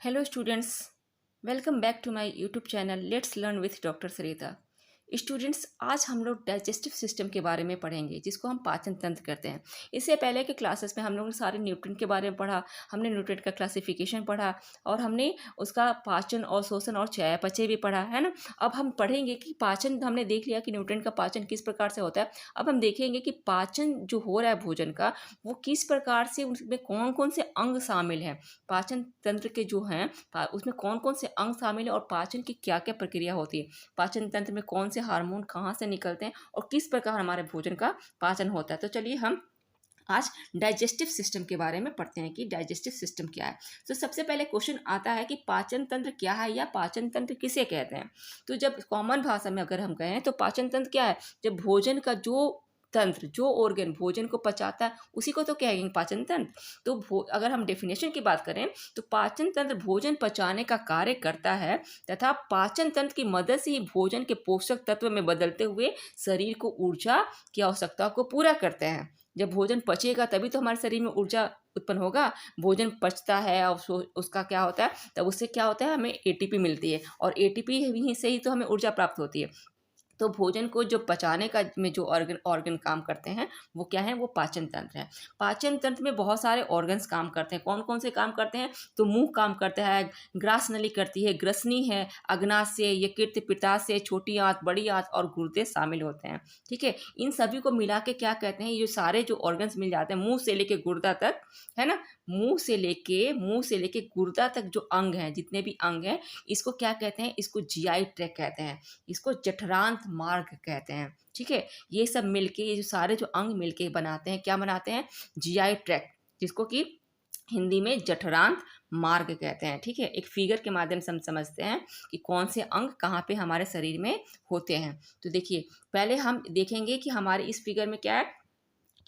Hello students, welcome back to my YouTube channel let's learn with doctor Sarita. Students, आज हम लोग digestive system के बारे में पढ़ेंगे, जिसको हम पाचन तंत्र कहते हैं। इससे पहले के क्लासेस में हम लोगों ने सारे न्यूट्रिएंट के बारे में पढ़ा। हमने न्यूट्रिएंट का क्लासिफिकेशन पढ़ा और हमने उसका पाचन और शोषण और चयापचय भी पढ़ा है ना। अब हम पढ़ेंगे कि पाचन, हमने देख लिया कि न्यूट्रिएंट का पाचन किस प्रकार से होता है। अब हम देखेंगे कि पाचन जो हो रहा है भोजन का, वो किस प्रकार से, उसमें कौन कौन से अंग शामिल हैं, पाचन तंत्र के जो हैं उसमें कौन कौन से अंग शामिल है और पाचन की क्या क्या प्रक्रिया होती है, पाचन तंत्र में कौन से हार्मोन कहाँ से निकलते हैं और किस प्रकार हमारे भोजन का पाचन होता है। तो चलिए हम आज डाइजेस्टिव सिस्टम के बारे में पढ़ते हैं कि डाइजेस्टिव सिस्टम क्या है। तो सबसे पहले क्वेश्चन आता है कि पाचन तंत्र क्या है या पाचन तंत्र किसे कहते हैं। तो जब कॉमन भाषा में अगर हम कहें तो पाचन तंत्र क्या है, जब भोजन का जो तंत्र, जो ऑर्गन भोजन को पचाता है उसी को तो कहेंगे पाचन तंत्र। तो अगर हम डेफिनेशन की बात करें तो पाचन तंत्र भोजन पचाने का कार्य करता है तथा पाचन तंत्र की मदद से ही भोजन के पोषक तत्व में बदलते हुए शरीर को ऊर्जा की आवश्यकता को पूरा करते हैं। जब भोजन पचेगा तभी तो हमारे शरीर में ऊर्जा उत्पन्न होगा। भोजन पचता है और उसका क्या होता है, तब उससे क्या होता है, हमें एटीपी मिलती है और एटीपी से ही तो हमें ऊर्जा प्राप्त होती है। तो भोजन को जो पचाने का में जो ऑर्गन काम करते हैं वो क्या है, वो पाचन तंत्र है। पाचन तंत्र में बहुत सारे ऑर्गन्स काम करते हैं। कौन कौन से काम करते हैं, तो मुंह काम करता है, ग्रास नली करती है, ग्रसनी है, अग्नाशय, यकृत, पित्ताशय, छोटी आंत, बड़ी आंत और गुर्दे शामिल होते हैं। ठीक है, इन सभी को मिला के क्या कहते हैं, ये जो सारे जो ऑर्गन्स मिल जाते हैं मुंह से लेके गुर्दा तक, है ना, मुंह से लेके गुर्दा तक जो अंग हैं, जितने भी अंग हैं, इसको क्या कहते हैं, इसको जीआई ट्रैक्ट कहते हैं, इसको जठरांत मार्ग कहते हैं। ठीक है, ये सब मिलके, ये जो सारे जो अंग मिलके बनाते हैं, क्या बनाते हैं, जीआई ट्रैक्ट, जिसको कि हिंदी में जठरांत मार्ग कहते हैं। ठीक है, एक फिगर के माध्यम से हम समझते हैं कि कौन से अंग कहाँ पे हमारे शरीर में होते हैं। तो देखिए, पहले हम देखेंगे कि हमारे इस फिगर में क्या है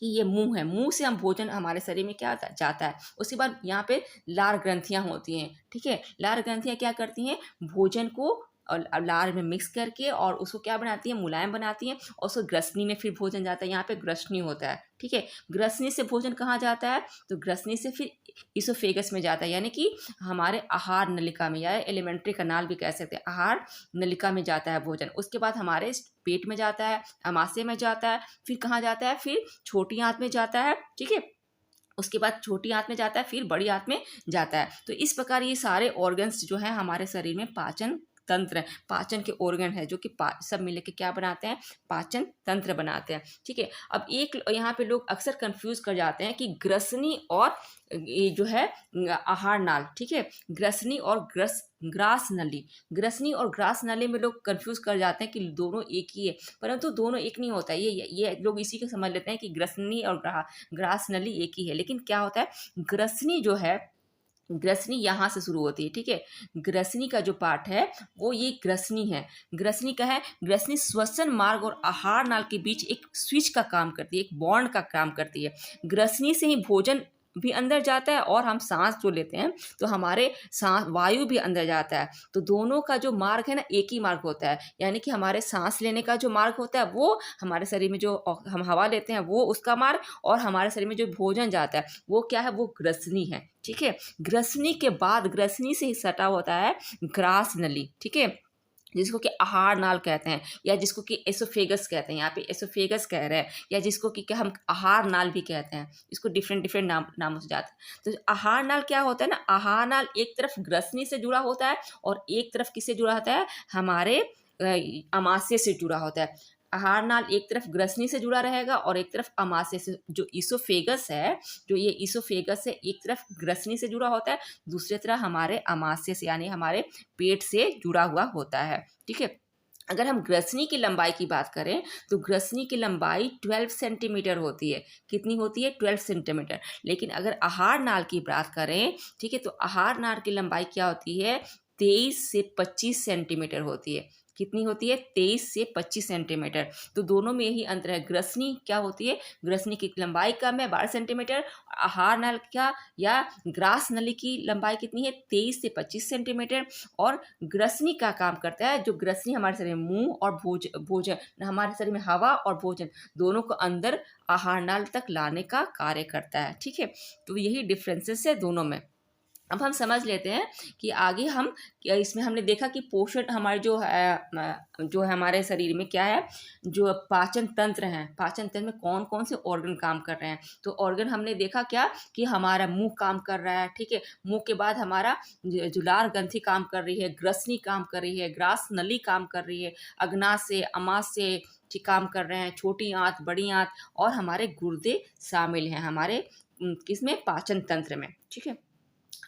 कि ये मुंह है, मुंह से हम भोजन हमारे शरीर में क्या जाता है। उसके बाद यहाँ पे लार ग्रंथियाँ होती हैं। ठीक है, लार ग्रंथियाँ क्या करती हैं, भोजन को और लार में मिक्स करके और उसको क्या बनाती है, मुलायम बनाती हैं और उसको ग्रसनी में फिर भोजन जाता है। यहाँ पे ग्रसनी होता है। ठीक है, ग्रसनी से भोजन कहाँ जाता है, तो ग्रसनी से फिर इसोफेगस में जाता है, यानी कि हमारे आहार नलिका में, या एलिमेंट्री कनाल भी कह सकते हैं, आहार नलिका में जाता है भोजन। उसके बाद हमारे पेट में जाता है, अमाशय में जाता है, फिर कहाँ जाता है, फिर छोटी आंत में जाता है। ठीक है, उसके बाद छोटी आंत में जाता है, फिर बड़ी आंत में जाता है। तो इस प्रकार ये सारे ऑर्गन्स जो हैं हमारे शरीर में पाचन तंत्र है, पाचन के ऑर्गन है, जो कि सब मिलकर के क्या बनाते हैं, पाचन तंत्र बनाते हैं। ठीक है, अब एक यहाँ पे लोग अक्सर कंफ्यूज कर जाते हैं कि ग्रसनी और ये जो है आहार नाल। ठीक है, ग्रसनी और ग्रास नली, ग्रसनी और ग्रास नली में लोग कंफ्यूज कर जाते हैं कि दोनों एक ही है, परंतु दोनों एक नहीं होता है। ये लोग इसी को समझ लेते हैं कि ग्रसनी और ग्रास नली एक ही है, लेकिन क्या होता है, ग्रसनी जो है, ग्रसनी यहाँ से शुरू होती है। ठीक है, ग्रसनी का जो पार्ट है वो ये ग्रसनी है। ग्रसनी का है, ग्रसनी श्वसन मार्ग और आहार नाल के बीच एक स्विच का काम करती है, एक बॉन्ड का काम करती है। ग्रसनी से ही भोजन भी अंदर जाता है और हम सांस जो लेते हैं तो हमारे सांस वायु भी अंदर जाता है। तो दोनों का जो मार्ग है ना, एक ही मार्ग होता है, यानी कि हमारे सांस लेने का जो मार्ग होता है वो हमारे शरीर में जो हम हवा लेते हैं वो उसका मार्ग, और हमारे शरीर में जो भोजन जाता है वो क्या है, वो ग्रसनी है। ठीक है, ग्रसनी के बाद, ग्रसनी से ही सटा होता है ग्रास नली। ठीक है, जिसको कि आहार नाल कहते हैं, या जिसको कि एसोफेगस कहते हैं, यहाँ पे एसोफेगस कह रहे हैं, या जिसको कि हम आहार नाल भी कहते हैं। इसको डिफरेंट डिफरेंट नामों से जाता है। तो आहार नाल क्या होता है ना, आहार नाल एक तरफ ग्रसनी से जुड़ा होता है और एक तरफ किससे जुड़ा होता है, हमारे अमाशय से जुड़ा होता है। आहार नाल एक तरफ ग्रसनी से जुड़ा रहेगा और एक तरफ अमाशय से। जो इसोफेगस है, जो ये इसोफेगस है, एक तरफ ग्रसनी से जुड़ा होता है, दूसरी तरफ हमारे अमाशय से, यानी हमारे पेट से जुड़ा हुआ होता है। ठीक है, अगर हम ग्रसनी की लंबाई की बात करें तो ग्रसनी की लंबाई 12 सेंटीमीटर होती है। कितनी होती है, 12 सेंटीमीटर। लेकिन अगर आहार नाल की बात करें, ठीक है, तो आहार नाल की लंबाई क्या होती है, 23 से 25 सेंटीमीटर होती है। कितनी होती है, 23 से 25 सेंटीमीटर। तो दोनों में यही अंतर है। ग्रसनी क्या होती है, ग्रसनी की लंबाई कम है, 12 सेंटीमीटर। आहार नल क्या, या ग्रास नली की लंबाई कितनी है, 23 से 25 सेंटीमीटर। और ग्रसनी का काम करता है, जो ग्रसनी हमारे शरीर में मुंह और भोजन, हमारे शरीर में हवा और भोजन दोनों को अंदर आहार नाल तक लाने का कार्य करता है। ठीक है, तो यही डिफरेंसेस है दोनों में। अब हम समझ लेते हैं कि आगे हम इसमें हमने देखा कि पोषण हमारे जो है हमारे शरीर में क्या है, जो पाचन तंत्र है, पाचन तंत्र में कौन कौन से ऑर्गन काम कर रहे हैं। तो ऑर्गन हमने देखा क्या कि हमारा मुंह काम कर रहा है, ठीक है। मुंह के बाद हमारा जुलार ग्रंथि काम कर रही है, ग्रसनी काम कर रही है, ग्रास नली काम कर रही है, अग्नाशय अमाशय काम कर रहे हैं, छोटी आंत बड़ी आंत, और हमारे गुर्दे शामिल हैं हमारे किसमें, पाचन तंत्र में, ठीक है।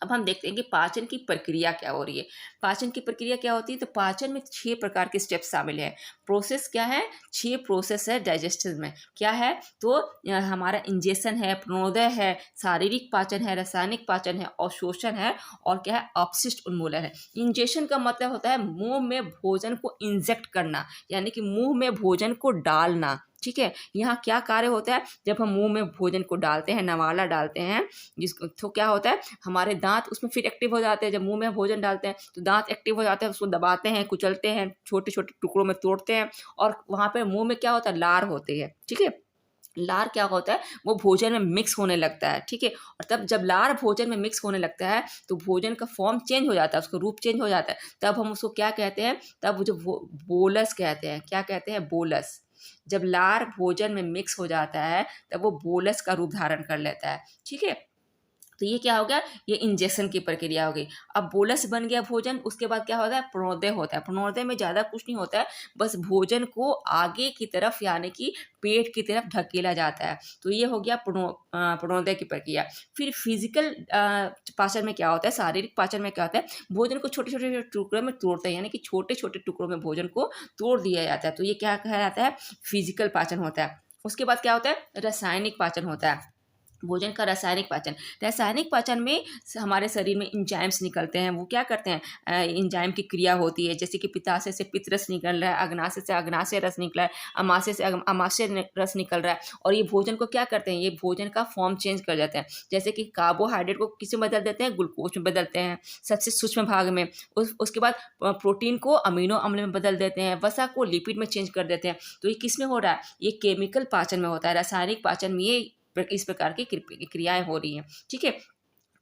अब हम देखते हैं कि पाचन की प्रक्रिया क्या हो रही है। पाचन की प्रक्रिया क्या होती है, तो पाचन में 6 प्रकार के स्टेप शामिल है। प्रोसेस क्या है, 6 प्रोसेस है डाइजेस्टिव में। क्या है, तो हमारा इंजेशन है, प्रणोदय है, शारीरिक पाचन है, रासायनिक पाचन है, अवशोषण है, और क्या है, अपशिष्ट उन्मूलन है। इंजेशन का मतलब होता है मुंह में भोजन को इंजेक्ट करना, यानी कि मुंह में भोजन को डालना, ठीक है। यहाँ क्या कार्य होता है, जब हम मुंह में भोजन को डालते हैं, नवाला डालते हैं, जिसको तो क्या होता है, हमारे दांत उसमें फिर एक्टिव हो जाते हैं। जब मुंह में भोजन डालते हैं तो दांत एक्टिव हो जाते हैं, उसको दबाते हैं, कुचलते हैं, छोटे छोटे टुकड़ों में तोड़ते हैं, और वहाँ पे मुंह में क्या होता है, लार होती है, ठीक है। लार क्या होता है, वो भोजन में मिक्स होने लगता है, ठीक है। और तब जब लार भोजन में मिक्स होने लगता है तो भोजन का फॉर्म चेंज हो जाता है, उसका रूप चेंज हो जाता है। तब हम उसको क्या कहते हैं, तब जो बोलस कहते हैं, क्या कहते हैं, बोलस। जब लार भोजन में मिक्स हो जाता है तब वो बोलस का रूप धारण कर लेता है, ठीक है। तो ये क्या हो गया, ये इंजेक्शन की प्रक्रिया हो गई। अब बोलस बन गया भोजन, उसके बाद क्या होता है, प्रणोदय होता है। प्रणोदय में ज़्यादा कुछ नहीं होता है, बस भोजन को आगे की तरफ यानी कि पेट की तरफ ढकेला जाता है। तो ये हो गया प्रणोदय की प्रक्रिया। फिर फिजिकल पाचन में क्या होता है, शारीरिक पाचन में क्या होता है, भोजन को छोटे छोटे टुकड़ों में तोड़ते हैं, यानी कि छोटे छोटे टुकड़ों में भोजन को तोड़ दिया जाता है। तो ये क्या कहा जाता है, फिजिकल पाचन होता है। उसके बाद क्या होता है, रासायनिक पाचन होता है। भोजन का रासायनिक पाचन, रासायनिक पाचन में हमारे शरीर में इंजाइम्स निकलते हैं। वो क्या करते हैं, इंजाइम की क्रिया होती है, जैसे कि पित्ताशय से पित्त रस निकल रहा है, अग्नाशय से अग्नाशय रस निकला है, अमाशय से अमाशय रस निकल रहा है, और ये भोजन को क्या करते हैं, ये भोजन का फॉर्म चेंज कर देते हैं। जैसे कि कार्बोहाइड्रेट को किस में बदल देते हैं, ग्लूकोज में बदलते हैं सबसे सूक्ष्म भाग में। उसके बाद प्रोटीन को अमीनो अम्ल में बदल देते हैं, वसा को लिपिड में चेंज कर देते हैं। तो ये किस में हो रहा है, ये केमिकल पाचन में होता है। रासायनिक पाचन में ये इस प्रकार की क्रियाएं हो रही हैं, ठीक है।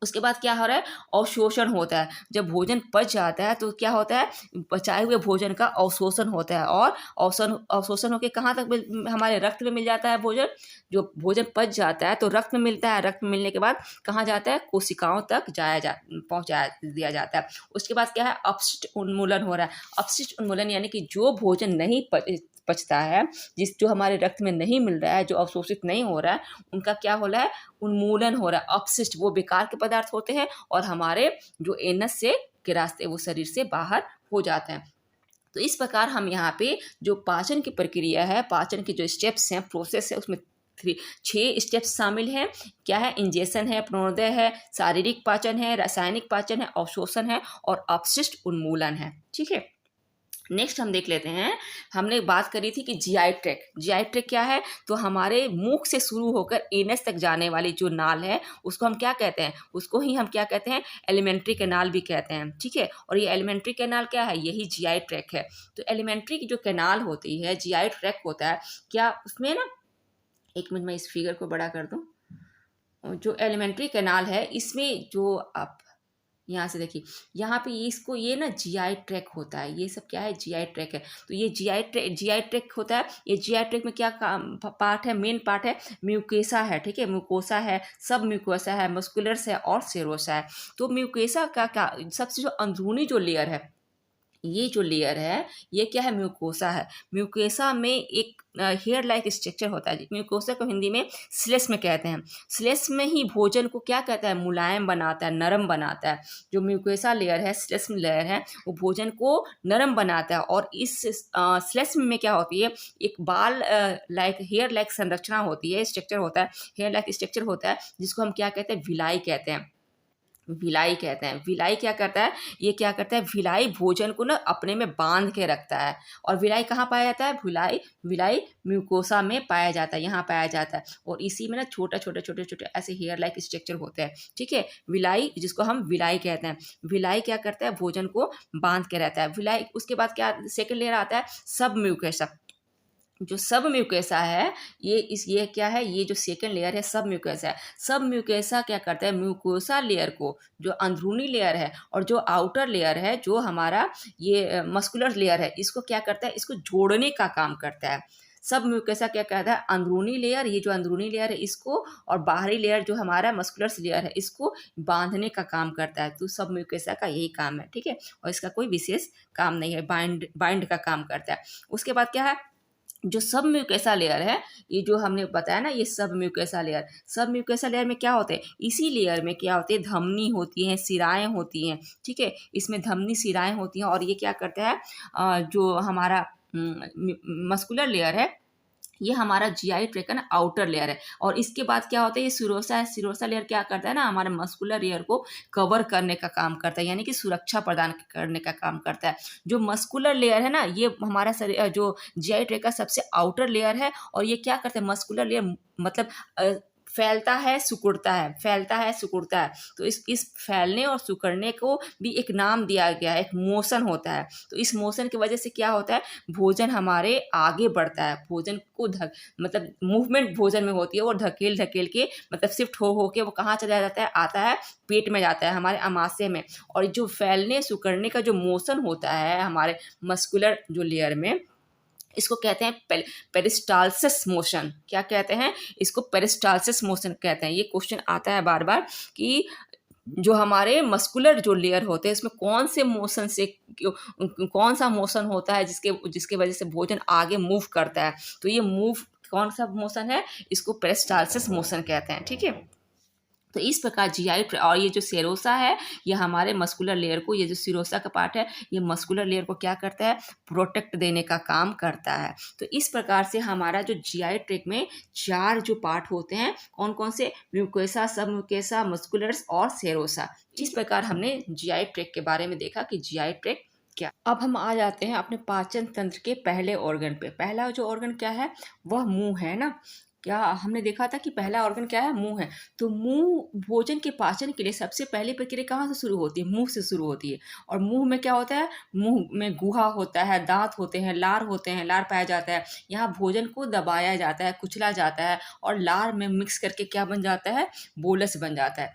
उसके बाद क्या हो रहा है, अवशोषण होता है। जब भोजन पच जाता है तो क्या होता है, पचाए हुए भोजन का अवशोषण होता है, और अवशोषण होकर कहाँ तक हमारे रक्त में मिल जाता है भोजन। जो भोजन पच जाता है तो रक्त में मिलता है, रक्त में मिलने के बाद कहाँ जाता है, कोशिकाओं तक पहुँचा दिया जाता है। उसके बाद क्या है, अपशिष्ट उन्मूलन हो रहा है। अपशिष्ट उन्मूलन यानी कि जो भोजन नहीं पचता है, जो हमारे रक्त में नहीं मिल रहा है, जो अवशोषित नहीं हो रहा है, उनका क्या हो रहा है, उन्मूलन हो रहा है। अपशिष्ट वो बेकार के पदार्थ होते हैं और हमारे जो एनस से के रास्ते वो शरीर से बाहर हो जाते हैं। तो इस प्रकार हम यहाँ पे जो पाचन की प्रक्रिया है, पाचन के जो स्टेप्स हैं, प्रोसेस है, उसमें 6 स्टेप्स शामिल हैं। क्या है, इंजेशन है, प्रणोदय है, शारीरिक पाचन है, रासायनिक पाचन है, अवशोषण है, और अपशिष्ट उन्मूलन है, ठीक है। नेक्स्ट हम देख लेते हैं, हमने बात करी थी कि जीआई ट्रैक्ट। जीआई ट्रैक्ट क्या है, तो हमारे मुख से शुरू होकर एनस तक जाने वाली जो नाल है उसको हम क्या कहते हैं, उसको ही हम क्या कहते हैं, एलिमेंट्री कैनाल भी कहते हैं, ठीक है। और ये एलिमेंट्री कैनाल क्या है, यही जीआई ट्रैक्ट है। तो एलिमेंट्री की जो कैनाल होती है, जीआई ट्रैक्ट होता है, क्या उसमें ना, एक मिनट मैं इस फिगर को बड़ा कर दूं। जो एलिमेंट्री कैनाल है इसमें जो आप यहाँ से देखिए, यहाँ पे इसको ये ना जीआई ट्रैक होता है, ये सब क्या है, जीआई ट्रैक है। तो ये जीआई ट्रैक होता है। ये जीआई ट्रैक में क्या पार्ट है, मेन पार्ट है म्यूकेसा है, ठीक है। म्यूकोसा है, सब म्यूकोसा है, मस्कुलर्स है, और सेरोसा है। तो म्यूकेसा का क्या, सबसे जो अंदरूनी जो लेयर है, ये जो लेयर है ये क्या है, म्यूकोसा है। म्यूकोसा में एक हेयर लाइक स्ट्रक्चर होता है। म्यूकोसा को हिंदी में श्लेष्म कहते हैं। श्लेष्म में ही भोजन को क्या कहता है, मुलायम बनाता है, नरम बनाता है। जो म्यूकोसा लेयर है, श्लेष्म लेयर है, वो भोजन को नरम बनाता है। और इस श्लेष्म में क्या होती है, एक बाल लाइक हेयर लाइक संरचना होती है, स्ट्रक्चर होता है, हेयर लाइक स्ट्रक्चर होता है, जिसको हम क्या कहते हैं, विलाई कहते हैं। विलाई कहते हैं। विलाई क्या करता है, ये क्या करता है, विलाई भोजन को ना अपने में बांध के रखता है। और विलाई कहाँ पाया जाता है, विलाई म्यूकोसा में पाया जाता है, यहाँ पाया जाता है। और इसी में ना छोटे छोटे ऐसे हेयर लाइक स्ट्रक्चर होते हैं, ठीक है। विलाई, जिसको हम विलाई कहते हैं, विलाई क्या करता है, भोजन को बांध के रहता है। विलाई, उसके बाद क्या सेकेंड लेयर आता है, सब म्यूकोसा। जो सब म्यूकेसा है, ये क्या है, ये जो सेकंड लेयर है सब म्यूकेसा है। सब म्यूकेसा क्या करता है, म्यूकोसा लेयर को, जो अंदरूनी लेयर है और जो आउटर लेयर है, जो हमारा ये मस्कुलर लेयर है, इसको क्या करता है, इसको जोड़ने का काम करता है। सब म्यूकेसा क्या कहता है, अंदरूनी लेयर, ये जो अंदरूनी लेयर है इसको, और बाहरी लेयर जो हमारा मस्कुलर लेयर है इसको बांधने का काम करता है। तो सब म्यूकेसा का यही काम है, ठीक है, और इसका कोई विशेष काम नहीं है, बाइंड का काम करता है। उसके बाद क्या है, जो सब म्यूकेसा लेयर है, ये जो हमने बताया ना, ये सब म्यूकेसा लेयर, सब म्यूकेसा लेयर में क्या होते हैं, इसी लेयर में क्या होते हैं, धमनी होती हैं, सिराएं होती हैं, ठीक है, इसमें धमनी सिराएं होती हैं, और ये क्या करता है, जो हमारा मस्कुलर लेयर है, ये हमारा जीआई ट्रैक्ट का ना आउटर लेयर है। और इसके बाद क्या होता है, ये सिरोसा है, सिरोसा लेयर क्या करता है ना, हमारे मस्कुलर लेयर को कवर करने का काम करता है, यानी कि सुरक्षा प्रदान करने का काम करता है। जो मस्कुलर लेयर है ना, ये हमारा जो जीआई ट्रैक्ट का सबसे आउटर लेयर है, और ये क्या करता है, मस्कुलर लेयर मतलब फैलता है सिकुड़ता है, फैलता है सिकुड़ता है। तो इस फैलने और सिकुड़ने को भी एक नाम दिया गया है, एक मोशन होता है। तो इस मोशन की वजह से क्या होता है, भोजन हमारे आगे बढ़ता है, भोजन को मतलब मूवमेंट भोजन में होती है, और धकेल धकेल के मतलब शिफ्ट हो के वो कहाँ चला जाता है, आता है पेट में, जाता है हमारे आमाशय में। और जो फैलने सिकुड़ने का जो मोशन होता है हमारे मस्कुलर जो लेयर में, इसको कहते हैं पेरिस्टालसिस मोशन। क्या कहते हैं, इसको पेरिस्टालसिस मोशन कहते हैं। ये क्वेश्चन आता है बार बार कि जो हमारे मस्कुलर जो लेयर होते हैं इसमें कौन सा मोशन होता है जिसके जिसके वजह से भोजन आगे मूव करता है। तो ये मूव कौन सा मोशन है, इसको पेरिस्टालसिस मोशन कहते हैं, ठीक है। तो इस प्रकार जीआई और ये जो सेरोसा है, ये हमारे मस्कुलर लेयर को, ये जो सिरोसा का पार्ट है, ये मस्कुलर लेयर को क्या करता है, प्रोटेक्ट देने का काम करता है। तो इस प्रकार से हमारा जो जीआई ट्रैक्ट में 4 जो पार्ट होते हैं, कौन कौन से, म्यूकोसा, सब म्यूकोसा, मस्कुलर्स और सेरोसा। इस प्रकार हमने जीआई ट्रैक्ट के बारे में देखा कि जीआई ट्रैक्ट क्या। अब हम आ जाते हैं अपने पाचन तंत्र के पहले ऑर्गन पे। पहला जो ऑर्गन क्या है, वह मुंह है ना। क्या हमने देखा था कि पहला ऑर्गन क्या है, मुंह है। तो मुंह भोजन के पाचन के लिए सबसे पहली प्रक्रिया कहाँ से शुरू होती है, मुंह से शुरू होती है। और मुंह में क्या होता है, मुंह में गुहा होता है, दांत होते हैं, लार होते हैं, लार पाया जाता है। यहाँ भोजन को दबाया जाता है, कुचला जाता है, और लार में मिक्स करके क्या बन जाता है, बोलस बन जाता है।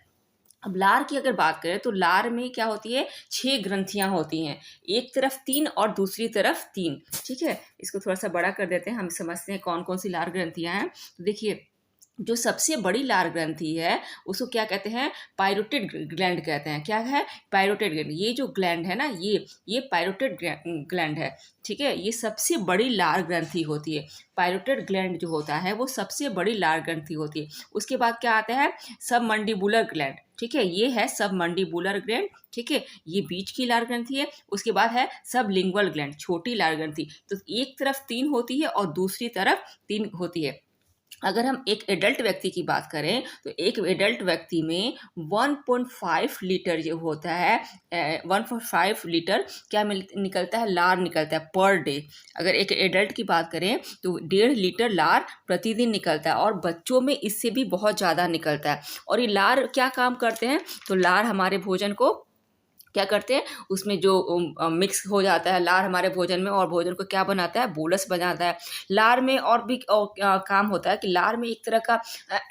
अब लार की अगर बात करें तो लार में क्या होती है, 6 ग्रंथियां होती हैं, एक तरफ 3 और दूसरी तरफ 3, ठीक है। इसको थोड़ा सा बड़ा कर देते हैं, हम समझते हैं कौन कौन सी लार ग्रंथियां हैं। तो देखिए, जो सबसे बड़ी लार ग्रंथि है उसको क्या कहते हैं, पायरोटिड ग्लैंड कहते हैं। क्या है, पायरोटिड ग्लैंड। ये जो ग्लैंड है ना, ये पायरोटिड ग्लैंड है, ठीक है। ये सबसे बड़ी लार ग्रंथि होती है। पायरोटिड ग्लैंड जो होता है वो सबसे बड़ी लार ग्रंथि होती है। उसके बाद क्या आता है, सब मंडिबुलर ग्लैंड, ठीक है, ये है सब मंडिबुलर ग्लैंड, ठीक है, ये बीच की लार ग्रंथि है। उसके बाद है सब लिंगुअल ग्लैंड, छोटी लार ग्रंथि। तो एक तरफ 3 होती है और दूसरी तरफ 3 होती है। अगर हम एक एडल्ट व्यक्ति की बात करें तो एक एडल्ट व्यक्ति में 1.5 लीटर जो होता है, 1.5 लीटर क्या निकलता है, लार निकलता है पर डे। अगर एक एडल्ट की बात करें तो 1.5 लीटर लार प्रतिदिन निकलता है, और बच्चों में इससे भी बहुत ज़्यादा निकलता है। और ये लार क्या काम करते हैं, तो लार हमारे भोजन को क्या करते हैं, उसमें जो मिक्स हो जाता है लार हमारे भोजन में, और भोजन को क्या बनाता है, बोलस बनाता है। लार में और भी काम होता है कि लार में एक तरह का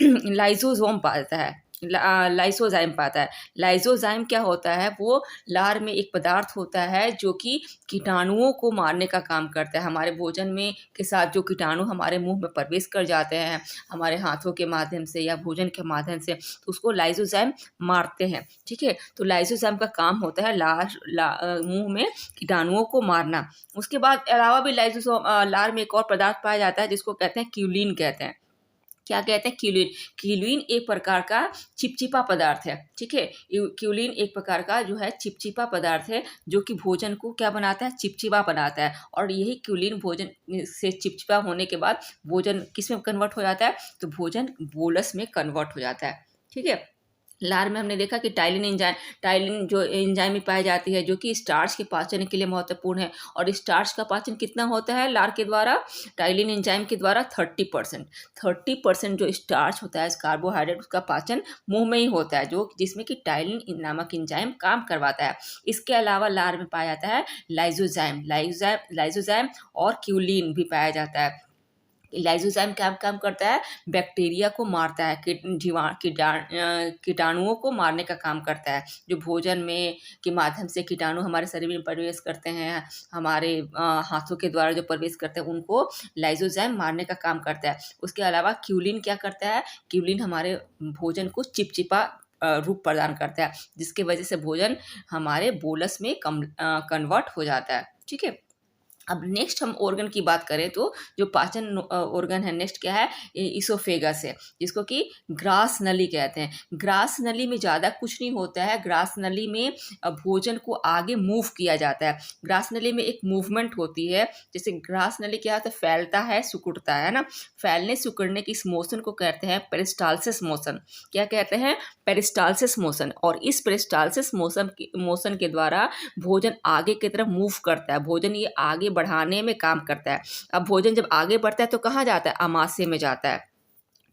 लाइसोसोम पाता है, लाइसोजाइम पाता है। लाइसोजाइम क्या होता है, वो लार में एक पदार्थ होता है जो कि कीटाणुओं को मारने का काम करता है। हमारे भोजन में के साथ जो कीटाणु हमारे मुंह में प्रवेश कर जाते हैं हमारे हाथों के माध्यम से या भोजन के माध्यम से, तो उसको लाइसोजाइम मारते हैं, ठीक है। तो लाइसोजाइम का काम होता है मुंह में कीटाणुओं को मारना। उसके बाद अलावा भी लार में एक और पदार्थ पाया जाता है जिसको कहते हैं क्यूलिन कहते हैं। क्या कहते हैं, क्यूलिन। क्यूलिन एक प्रकार का चिपचिपा पदार्थ है, ठीक है। क्यूलिन एक प्रकार का जो है चिपचिपा पदार्थ है जो कि भोजन को क्या बनाता है, चिपचिपा बनाता है। और यही क्यूलिन भोजन से चिपचिपा होने के बाद भोजन किस में कन्वर्ट हो जाता है, तो भोजन बोलस में कन्वर्ट हो जाता है, ठीक है। लार में हमने देखा कि टाइलिन जो एंजाइम में पाई जाती है जो कि स्टार्च के पाचन के लिए महत्वपूर्ण है। और स्टार्च का पाचन कितना होता है लार के द्वारा, टाइलिन एंजाइम के द्वारा 30% जो स्टार्च होता है, कार्बोहाइड्रेट, उसका पाचन मुंह में ही होता है, जो जिसमें कि टाइलिन नामक एंजाइम काम करवाता है। इसके अलावा लार में पाया जाता है लाइसोजाइम और क्यूलिन भी पाया जाता है। लाइसोजाइम क्या काम करता है, बैक्टीरिया को मारता है, कीटाणुओं को मारने का काम करता है। जो भोजन में के माध्यम से कीटाणु हमारे शरीर में प्रवेश करते हैं, हमारे हाथों के द्वारा जो प्रवेश करते हैं, उनको लाइसोजाइम मारने का काम करता है। उसके अलावा क्यूलिन क्या करता है, क्यूलिन हमारे भोजन को चिपचिपा रूप प्रदान करता है, जिसकी वजह से भोजन हमारे बोलस में कन्वर्ट हो जाता है। ठीक है। अब नेक्स्ट हम ऑर्गन की बात करें तो जो पाचन ऑर्गन है नेक्स्ट क्या है, इसोफेगस है, जिसको कि ग्रास नली कहते हैं। ग्रास नली में ज़्यादा कुछ नहीं होता है। ग्रास नली में भोजन को आगे मूव किया जाता है। ग्रास नली में एक मूवमेंट होती है। जैसे ग्रास नली क्या होता है, फैलता है, सिकुड़ता है ना। फैलने सिकुड़ने की इस मोशन को कहते हैं पेरिस्टालसिस मोशन। क्या कहते हैं, पेरिस्टालसिस मोशन। और इस पेरिस्टालसिस मोशन के द्वारा भोजन आगे की तरफ मूव करता है। भोजन ये आगे बढ़ाने में काम करता है। अब भोजन जब आगे बढ़ता है तो कहाँ जाता है, आमाशय में जाता है।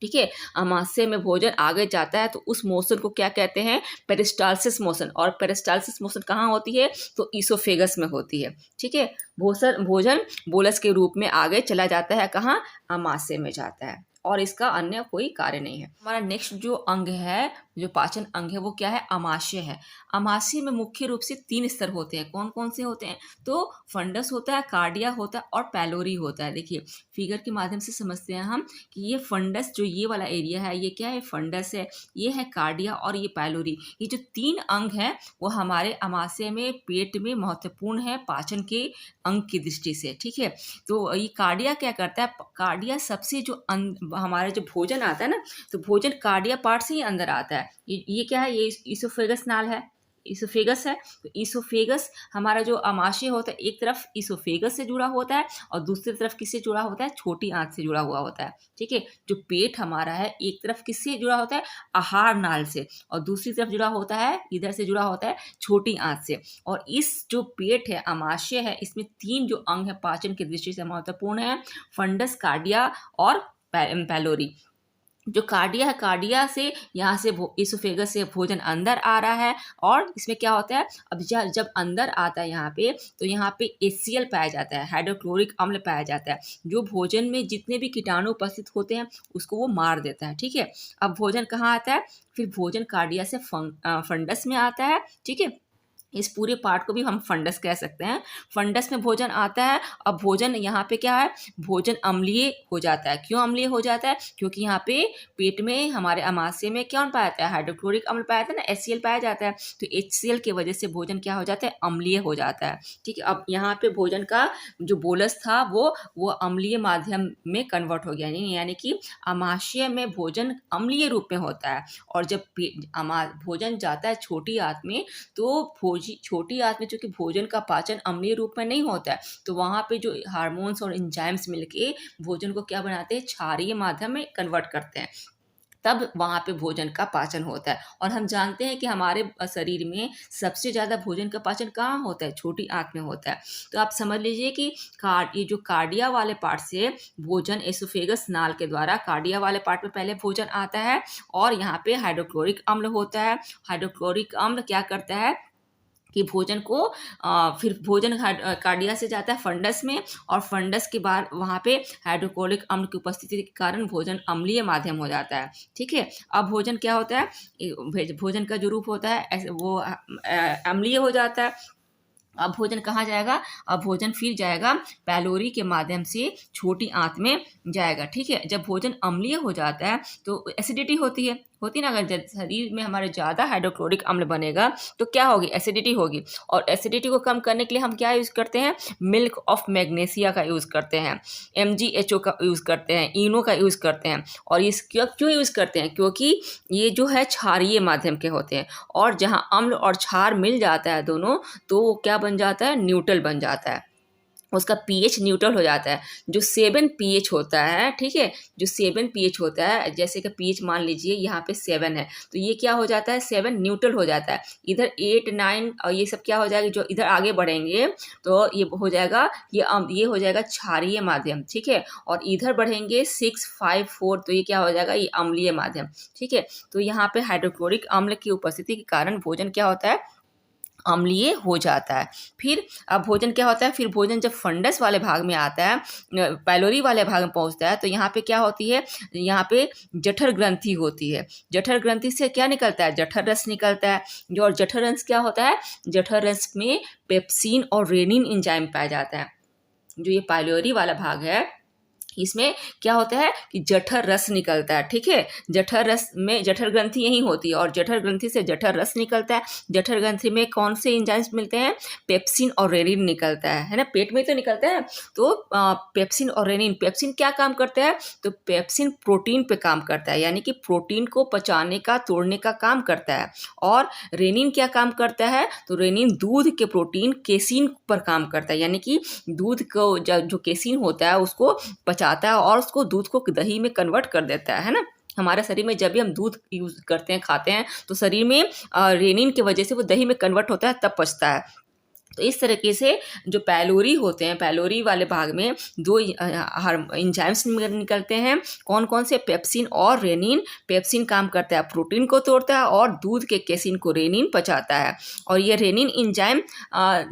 ठीक है, आमाशय में भोजन आगे जाता है तो उस मोशन को क्या कहते हैं, पेरिस्टालसिस मोशन। और पेरिस्टालसिस मोशन कहाँ होती है, तो इसोफेगस में होती है। ठीक है, भोजन बोलस के रूप में आगे चला जाता है, कहाँ, आमाशय में जाता है, और इसका अन्य कोई कार्य नहीं है। हमारा नेक्स्ट जो अंग है, जो पाचन अंग है, वो क्या है, आमाशय है। आमाशय में मुख्य रूप से 3 स्तर होते हैं। कौन कौन से होते हैं, तो फंडस होता है, कार्डिया होता है और पैलोरी होता है। देखिए फिगर के माध्यम से समझते हैं हम कि ये फंडस, जो ये वाला एरिया है, ये क्या है, फंडस है, ये है कार्डिया और ये पैलोरी। ये जो 3 अंग हैं वो हमारे आमाशय में, पेट में महत्वपूर्ण है पाचन के अंग की दृष्टि से। ठीक है, तो ये कार्डिया क्या करता है, कार्डिया सबसे जो हमारे जो भोजन आता है ना, तो भोजन कार्डिया पार्ट से ही अंदर आता है। ये क्या है, ये इसोफेगस नाल है, इसोफेगस है। तो इसोफेगस हमारा जो आमाशय होता है, एक तरफ इसोफेगस से जुड़ा होता है और दूसरी तरफ किससे जुड़ा होता है, छोटी आंत से जुड़ा हुआ होता है। ठीक है, जो पेट हमारा है, एक तरफ किससे जुड़ा होता है, आहार नाल से, और दूसरी तरफ जुड़ा होता है, इधर से जुड़ा होता है छोटी आंत से। और इस जो पेट है, आमाशय है, इसमें 3 जो अंग है पाचन की दृष्टि से महत्वपूर्ण है, फंडस, कार्डिया और पैलोरी। जो कार्डिया है, कार्डिया से यहाँ से इसोफेगस से भोजन अंदर आ रहा है, और इसमें क्या होता है, अब जब अंदर आता है यहाँ पे, तो यहाँ पे HCl पाया जाता है, हाइड्रोक्लोरिक अम्ल पाया जाता है, जो भोजन में जितने भी कीटाणु उपस्थित होते हैं उसको वो मार देता है। ठीक है, अब भोजन कहाँ आता है, फिर भोजन कार्डिया से फंडस में आता है। ठीक है, इस पूरे पार्ट को भी हम फंडस कह सकते हैं। फंडस में भोजन आता है। अब भोजन यहाँ पे क्या है, भोजन अम्लीय हो जाता है। क्यों अम्लीय हो जाता है, क्योंकि यहाँ पे पेट में, हमारे आमाशय में क्या पाया जाता है, हाइड्रोक्लोरिक अम्ल पाया जाता है ना, HCl पाया जाता है। तो HCl की वजह से भोजन क्या हो जाता है, अम्लीय हो जाता है। ठीक है, अब यहाँ पे भोजन का जो बोलस था वो अम्लीय माध्यम में कन्वर्ट हो गया, यानी कि आमाशय में भोजन अम्लीय रूप में होता है। और जब भोजन जाता है छोटी आंत में, तो छोटी आंत में चूंकि भोजन का पाचन अम्लीय रूप में नहीं होता है, तो वहाँ पे जो हार्मोन्स और एंजाइम्स मिलके भोजन को क्या बनाते हैं, क्षारीय माध्यम में कन्वर्ट करते हैं, तब वहाँ पे भोजन का पाचन होता है। और हम जानते हैं कि हमारे शरीर में सबसे ज़्यादा भोजन का पाचन कहाँ होता है, छोटी आंत में होता है। तो आप समझ लीजिए कि ये जो कार्डिया वाले पार्ट से भोजन एसोफेगस नाल के द्वारा कार्डिया वाले पार्ट में पहले भोजन आता है, और यहाँ पे हाइड्रोक्लोरिक अम्ल होता है। हाइड्रोक्लोरिक अम्ल क्या करता है कि भोजन को फिर भोजन कार्डिया से जाता है फंडस में, और फंडस के बाद वहाँ पे हाइड्रोक्लोरिक अम्ल की उपस्थिति के कारण भोजन अम्लीय माध्यम हो जाता है। ठीक है, अब भोजन क्या होता है, भोजन का जो रूप होता है वो अम्लीय हो जाता है। अब भोजन कहाँ जाएगा, अब भोजन फिर जाएगा पैलोरी के माध्यम से छोटी आंत में जाएगा। ठीक है, जब भोजन अम्लीय हो जाता है तो एसिडिटी होती है ना। अगर शरीर में हमारे ज़्यादा हाइड्रोक्लोरिक अम्ल बनेगा तो क्या होगी, एसिडिटी होगी। और एसिडिटी को कम करने के लिए हम क्या यूज़ करते हैं, मिल्क ऑफ मैग्नीशिया का यूज़ करते हैं, MgHO का यूज़ करते हैं, इनो का यूज़ करते हैं। और इस क्यों यूज़ करते हैं, क्योंकि ये जो है क्षारीय माध्यम के होते हैं, और जहाँ अम्ल और क्षार मिल जाता है दोनों, तो वो क्या बन जाता है, न्यूट्रल बन जाता है, उसका pH न्यूट्रल हो जाता है। जो 7 pH होता है, ठीक है, जो 7 pH होता है, जैसे कि pH मान लीजिए यहाँ पे 7 है, तो ये क्या हो जाता है, 7 न्यूट्रल हो जाता है। इधर 8, 9 और ये सब क्या हो जाएगा, जो इधर आगे बढ़ेंगे तो ये हो जाएगा, ये हो जाएगा क्षारीय माध्यम। ठीक है, और इधर बढ़ेंगे 6, 5, 4, तो ये क्या हो जाएगा, ये अम्लीय माध्यम। ठीक है, तो यहाँ पे हाइड्रोक्लोरिक अम्ल की उपस्थिति के कारण भोजन क्या होता है, अम्लीय हो जाता है। फिर अब भोजन क्या होता है, फिर भोजन जब फंडस वाले भाग में आता है, पाइलोरी वाले भाग में पहुंचता है, तो यहाँ पे क्या होती है, यहाँ पे जठर ग्रंथि होती है। जठर ग्रंथि से क्या निकलता है, जठर रस निकलता है। जो और जठर रस क्या होता है, जठर रस में पेप्सिन और रेनिन एंजाइम पाया जाता है। जो ये पाइलोरी वाला भाग है, इसमें क्या होता है कि जठर रस निकलता है। ठीक है, जठर रस में जठर ग्रंथि यही होती है और जठर ग्रंथि से जठर रस निकलता है। जठर ग्रंथि में कौन से एंजाइम्स मिलते हैं, पेप्सिन और रेनिन निकलता है ना, पेट में तो निकलता है। तो पेप्सिन और रेनिन, पेप्सिन क्या काम करता है, तो पेप्सिन प्रोटीन पे काम करता है, यानी कि प्रोटीन को पचाने का, तोड़ने का काम करता है। और रेनिन क्या काम करता है, तो रेनिन दूध के प्रोटीन केसिन पर काम करता है, यानी कि दूध को जो केसिन होता है उसको पचाता है और उसको दूध को दही में कन्वर्ट कर देता है ना। हमारे शरीर में जब भी हम दूध यूज करते हैं, खाते हैं, तो शरीर में रेनिन की वजह से वो दही में कन्वर्ट होता है, तब पचता है। तो इस तरीके से जो पैलोरी होते हैं, पैलोरी वाले भाग में दो एंजाइम्स निकलते हैं। कौन कौन से, पेप्सिन और रेनिन। पेप्सिन काम करता है प्रोटीन को तोड़ता है और दूध के केसिन को रेनिन पचाता है। और ये रेनिन एंजाइम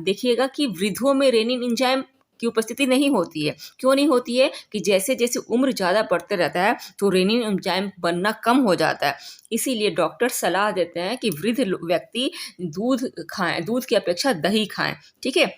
देखिएगा कि वृद्धों में रेनिन एंजाइम की उपस्थिति नहीं होती है। क्यों नहीं होती है, कि जैसे जैसे उम्र ज़्यादा बढ़ते रहता है तो रेनिन एंजाइम बनना कम हो जाता है। इसीलिए डॉक्टर सलाह देते हैं कि वृद्ध व्यक्ति दूध खाएं, दूध की अपेक्षा दही खाएं। ठीक है,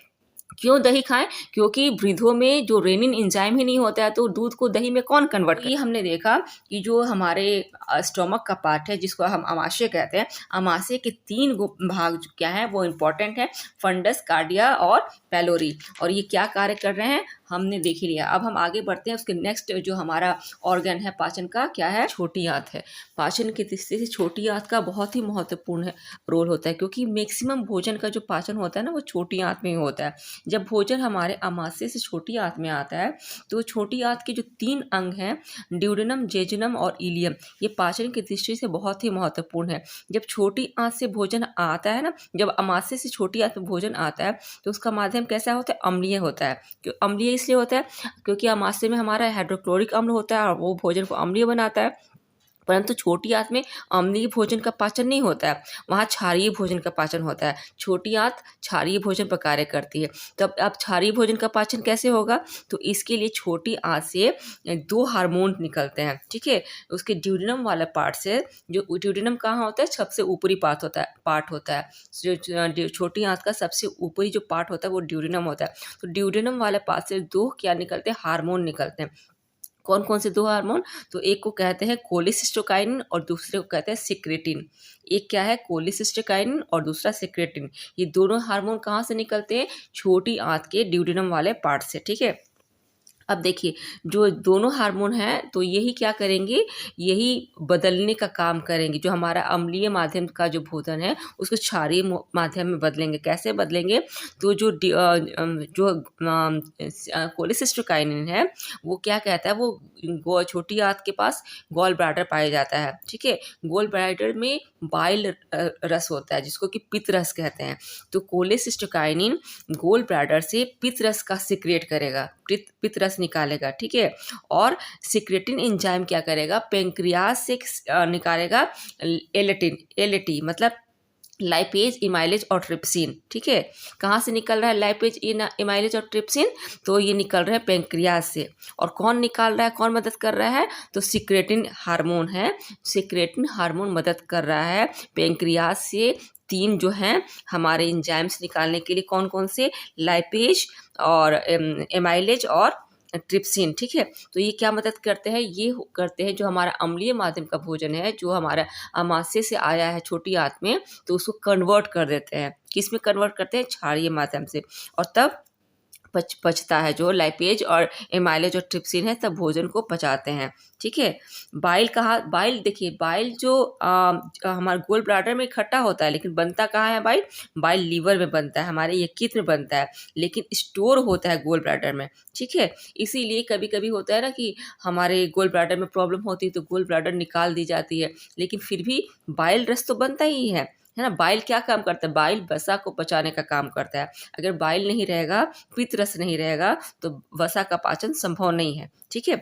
क्यों दही खाएं, क्योंकि वृद्धों में जो रेनिन एंजाइम ही नहीं होता है तो दूध को दही में कौन कन्वर्ट करे। ये हमने देखा कि जो हमारे स्टोमक का पार्ट है, जिसको हम अमाशय कहते हैं, अमाशय के 3 भाग क्या है वो इम्पोर्टेंट है, फंडस, कार्डिया और पैलोरी। और ये क्या कार्य कर रहे हैं हमने देख ही लिया। अब हम आगे बढ़ते हैं। उसके नेक्स्ट जो हमारा ऑर्गन है पाचन का, क्या है, छोटी आंत है। पाचन की दृष्टि से छोटी आंत का बहुत ही महत्वपूर्ण रोल होता है, क्योंकि मैक्सिमम भोजन का जो पाचन होता है ना वो छोटी आंत में ही होता है। जब भोजन हमारे अमाशय से छोटी आंत में आता है तो छोटी आंत के जो 3 अंग हैं, ड्यूडेनम, जेजुनम और इलियम, ये पाचन की दृष्टि से बहुत ही महत्वपूर्ण है। जब छोटी आंत से भोजन आता है ना, जब अमाशय से छोटी आंत में भोजन आता है तो उसका माध्यम कैसा होता है, अम्लीय होता है। क्यों अम्लीय इसलिए होता है, क्योंकि अमाशय में हमारा हाइड्रोक्लोरिक अम्ल होता है और वो भोजन को अम्लीय बनाता है। परंतु छोटी आंत में अम्लीय भोजन का पाचन नहीं होता है, वहाँ क्षारीय भोजन का पाचन होता है। छोटी आंत क्षारीय भोजन पर कार्य करती है। तब अब क्षारीय भोजन का पाचन कैसे होगा, तो इसके लिए छोटी आंत से 2 हार्मोन निकलते हैं। ठीक है, उसके ड्यूडेनम वाला पार्ट से, जो ड्यूडेनम कहाँ होता है, सबसे ऊपरी पार्ट होता है। जो छोटी आंत का सबसे ऊपरी जो पार्ट होता है वो ड्यूडेनम होता है। तो ड्यूडेनम वाले पार्ट से 2 क्या निकलते हैं, हार्मोन निकलते हैं। कौन कौन से 2 हार्मोन, तो एक को कहते हैं कोलिसिस्टोकाइनिन और दूसरे को कहते हैं सिक्रेटिन। एक क्या है, कोलिसिस्टोकाइनिन और दूसरा सिक्रेटिन। ये दोनों हार्मोन कहाँ से निकलते हैं, छोटी आंत के ड्यूडेनम वाले पार्ट से। ठीक है, अब देखिए जो दोनों हार्मोन हैं तो यही क्या करेंगे, यही बदलने का काम करेंगे। जो हमारा अम्लीय माध्यम का जो भोजन है उसको क्षारीय माध्यम में बदलेंगे। कैसे बदलेंगे, तो जो कोलिसिस्टोकाइनिन है वो क्या कहता है, वो छोटी आंत के पास गॉल ब्लैडर पाया जाता है। ठीक है, गॉल ब्लैडर में बाइल रस होता है जिसको कि पित्त रस कहते हैं। तो कोलिसिस्टोकाइनिन गॉल ब्लैडर से पित्त रस का सिक्रेट करेगा, पित्त रस निकालेगा। ठीक है, और सिक्रेटिन एंजाइम क्या करेगा, पेंक्रियाज से निकालेगा एलएटी मतलब लाइपेज, इमाइलेज और ट्रिप्सिन। ठीक है, कहाँ से निकल रहा है लाइपेज, इमाइलेज और ट्रिप्सिन, तो ये निकल रहा है पेंक्रियाज से। और कौन निकाल रहा है, कौन मदद कर रहा है, तो सिक्रेटिन हार्मोन है। सिक्रेटिन हार्मोन मदद कर रहा है पेंक्रियाज से 3 जो हैं हमारे एंजाइम्स निकालने के लिए। कौन कौन से, लाइपेज और एमाइलेज और ट्रिप्सिन। ठीक है, तो ये क्या मदद करते हैं, ये करते हैं जो हमारा अम्लीय माध्यम का भोजन है, जो हमारा अमाशय से आया है छोटी आंत में, तो उसको कन्वर्ट कर देते हैं। किस में कन्वर्ट करते हैं, क्षारीय माध्यम से। और तब पचता है, जो लाइपेज और एमाइलेज और ट्रिप्सिन है, तब भोजन को पचाते हैं। ठीक है, बाइल बाइल देखिए, बाइल जो हमारे गोल ब्लैडर में इकट्ठा होता है, लेकिन बनता कहाँ है बाइल, बाइल लीवर में बनता है, हमारे यकृत में बनता है, लेकिन स्टोर होता है गोल ब्लैडर में। ठीक है, इसीलिए कभी कभी होता है ना कि हमारे गोल ब्लैडर में प्रॉब्लम होती है तो गोल ब्लैडर निकाल दी जाती है, लेकिन फिर भी बाइल रस तो बनता ही है ना। बाइल क्या काम करता है, बाइल वसा को पचाने का काम करता है। अगर बाइल नहीं रहेगा, पित्त रस नहीं रहेगा, तो वसा का पाचन संभव नहीं है। ठीक है,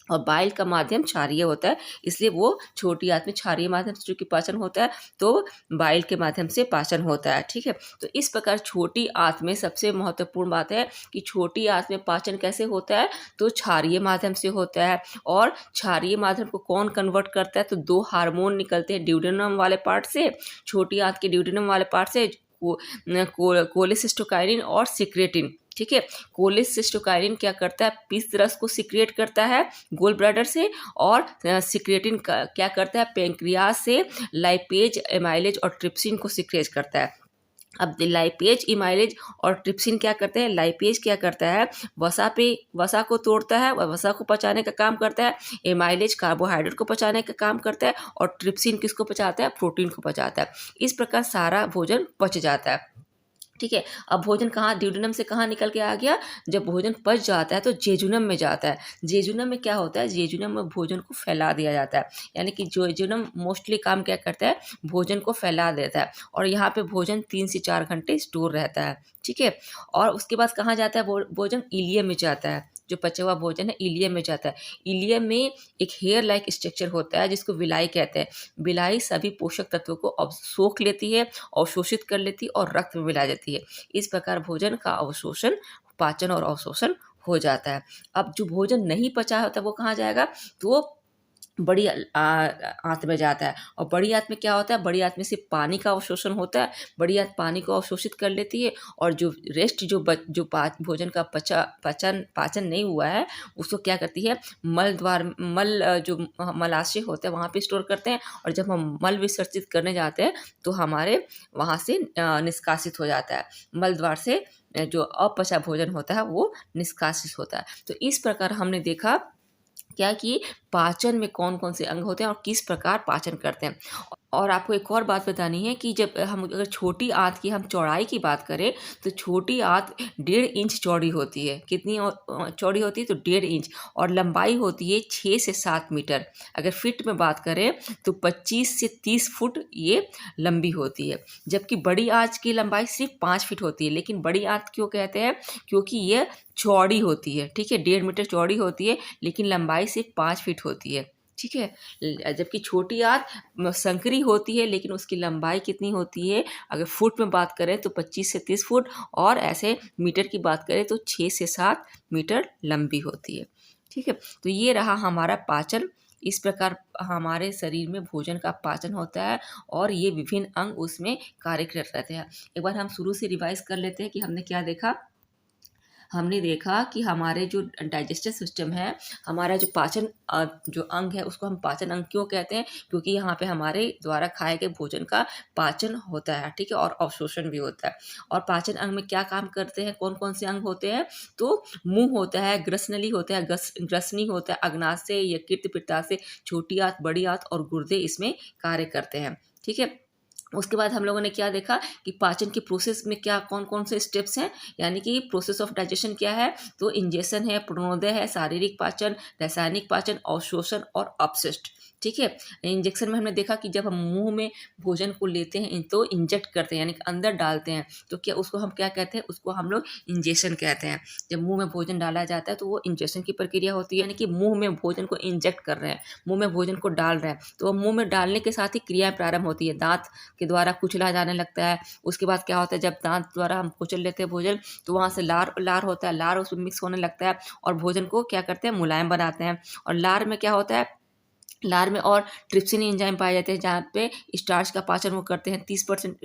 और बाइल का माध्यम क्षारीय होता है, इसलिए वो छोटी आंत में क्षारीय माध्यम से चूँकि पाचन होता है, तो बाइल के माध्यम से पाचन होता है, ठीक है। तो इस प्रकार छोटी आंत में सबसे महत्वपूर्ण बात है कि छोटी आंत में पाचन कैसे होता है, तो क्षारीय माध्यम से होता है। और क्षारीय माध्यम को कौन कन्वर्ट करता है, तो 2 हार्मोन निकलते हैं ड्यूडेनम वाले पार्ट से, छोटी आंत के ड्यूडेनम वाले पार्ट से, कोलेसिस्टोकाइनिन और सिक्रेटिन, ठीक है। कोलेसिस्टोकाइनिन क्या करता है, पित्त रस को सिक्रिएट करता है गोल ब्लैडर से, और सिक्रेटिन क्या करता है, पैंक्रियाज से लाइपेज, एमाइलेज और ट्रिप्सिन को सिक्रेट करता है। अब लाइपेज, इमाइलेज और ट्रिप्सिन क्या करते हैं, लाइपेज क्या करता है, वसा को तोड़ता है, वसा को पचाने का काम करता है, इमाइलेज कार्बोहाइड्रेट को पचाने का काम करता है, और ट्रिप्सिन किसको पचाता है, प्रोटीन को पचाता है। इस प्रकार सारा भोजन पच जाता है, ठीक है। अब भोजन कहाँ, ड्यूडेनम से कहाँ निकल के आ गया, जब भोजन पच जाता है तो जेजुनम में जाता है। जेजुनम में क्या होता है, जेजुनम में भोजन को फैला दिया जाता है, यानी कि जेजुनम मोस्टली काम क्या करता है, भोजन को फैला देता है, और यहाँ पे भोजन 3 से 4 घंटे स्टोर रहता है, ठीक है। और उसके बाद कहाँ जाता है भोजन, इलियम में जाता है। जो पचा हुआ भोजन है इलियम में जाता है। इलियम में एक हेयर लाइक स्ट्रक्चर होता है जिसको विलाई कहते हैं। विलाई सभी पोषक तत्वों को सोख लेती है, अवशोषित कर लेती है और रक्त में मिला देती है। इस प्रकार भोजन का अवशोषण, पाचन और अवशोषण हो जाता है। अब जो भोजन नहीं पचा होता वो कहाँ जाएगा, तो बड़ी आंत में जाता है। और बड़ी आंत में क्या होता है, बड़ी आंत में सिर्फ पानी का अवशोषण होता है, बड़ी आंत पानी को अवशोषित कर लेती है, और जो रेस्ट भोजन का पाचन नहीं हुआ है उसको क्या करती है, जो मलाशय होता है वहाँ पे स्टोर करते हैं, और जब हम मल विसर्जित करने जाते हैं तो हमारे वहाँ से निष्कासित हो जाता है, मल द्वार से जो अपचा भोजन होता है वो निष्कासित होता है। तो इस प्रकार हमने देखा क्या कि पाचन में कौन कौन से अंग होते हैं और किस प्रकार पाचन करते हैं। और आपको एक और बात बतानी है कि जब हम अगर छोटी आंत की हम चौड़ाई की बात करें तो छोटी आंत 1.5 इंच चौड़ी होती है। कितनी चौड़ी होती है, तो 1.5 इंच, और लंबाई होती है 6 से 7 मीटर। अगर फिट में बात करें तो 25 से 30 फुट ये लंबी होती है, जबकि बड़ी आंत की लंबाई सिर्फ 5 फीट होती है। लेकिन बड़ी आंत क्यों कहते हैं, क्योंकि ये चौड़ी होती है, ठीक है, 1.5 मीटर चौड़ी होती है, लेकिन लंबाई सिर्फ 5 फीट होती है, ठीक है। जबकि छोटी आंत संकरी होती है, लेकिन उसकी लंबाई कितनी होती है, अगर फुट में बात करें तो 25 से 30 फुट, और ऐसे मीटर की बात करें तो 6 से 7 मीटर लंबी होती है, ठीक है। तो ये रहा हमारा पाचन। इस प्रकार हमारे शरीर में भोजन का पाचन होता है, और ये विभिन्न अंग उसमें कार्य कर रहते हैं। एक बार हम शुरू से रिवाइज कर लेते हैं कि हमने क्या देखा। हमने देखा कि हमारे जो डाइजेस्टिव सिस्टम है, हमारा जो पाचन जो अंग है उसको हम पाचन अंग क्यों कहते हैं, क्योंकि यहाँ पे हमारे द्वारा खाए गए भोजन का पाचन होता है, ठीक है, और अवशोषण भी होता है। और पाचन अंग में क्या काम करते हैं, कौन कौन से अंग होते हैं, तो मुंह होता है, ग्रसनली होता है, ग्रसनी होता है, अग्नाशय, यकृत, पित्ताशय, छोटी आंत, बड़ी आंत और गुर्दे इसमें कार्य करते हैं, ठीक है। उसके बाद हम लोगों ने क्या देखा कि पाचन की प्रोसेस में क्या कौन कौन से स्टेप्स हैं, यानी कि प्रोसेस ऑफ डाइजेशन क्या है, तो इंजेशन है, प्रणोदय है, शारीरिक पाचन, रासायनिक पाचन, अवशोषण और अपशिष्ट, ठीक है। इंजेक्शन में हमने देखा कि जब हम मुंह में भोजन को लेते हैं तो इंजेक्ट करते हैं, यानी कि अंदर डालते हैं, तो क्या उसको हम क्या कहते हैं, उसको हम लोग इंजेक्शन कहते हैं। जब मुंह में भोजन डाला जाता है तो वो इंजेक्शन की प्रक्रिया होती है, यानी कि मुंह में भोजन को इंजेक्ट कर रहे हैं, मुंह में भोजन को डाल रहे हैं, तो वो मुंह में डालने के साथ ही क्रियाएं प्रारंभ होती है, दांत के द्वारा कुचला जाने लगता है। उसके बाद क्या होता है, जब दांत द्वारा हम कुचल लेते हैं भोजन तो वहाँ से लार होता है, लार उसमें मिक्स होने लगता है, और भोजन को क्या करते हैं, मुलायम बनाते हैं। और लार में क्या होता है, लार में और ट्रिप्सिन एंजाइम पाए जाते हैं, जहाँ पे स्टार्च का पाचन वो करते हैं। 30%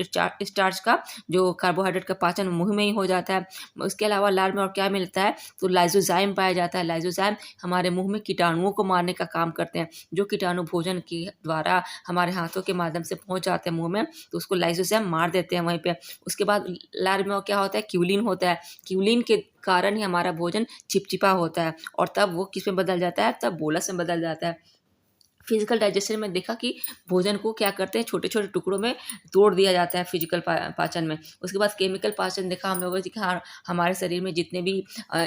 स्टार्च का जो कार्बोहाइड्रेट का पाचन मुंह में ही हो जाता है। उसके अलावा लार में और क्या मिलता है, तो लाइजोजाइम पाया जाता है। लाइजोजाइम हमारे मुंह में कीटाणुओं को मारने का काम करते हैं। जो कीटाणु भोजन के द्वारा हमारे हाथों के माध्यम से पहुंच जाते हैं मुंह में, तो उसको लाइजोजाइम मार देते हैं वहीं पे। उसके बाद लार में क्या होता है, क्यूलिन होता है। क्यूलिन के कारण ही हमारा भोजन चिपचिपा होता है, और तब वो किस में बदल जाता है, तब बोलस में बदल जाता है। फिजिकल डाइजेशन में देखा कि भोजन को क्या करते हैं, छोटे छोटे टुकड़ों में तोड़ दिया जाता है फिजिकल पाचन में। उसके बाद केमिकल पाचन देखा हम लोगों ने कि हाँ, हमारे शरीर में जितने भी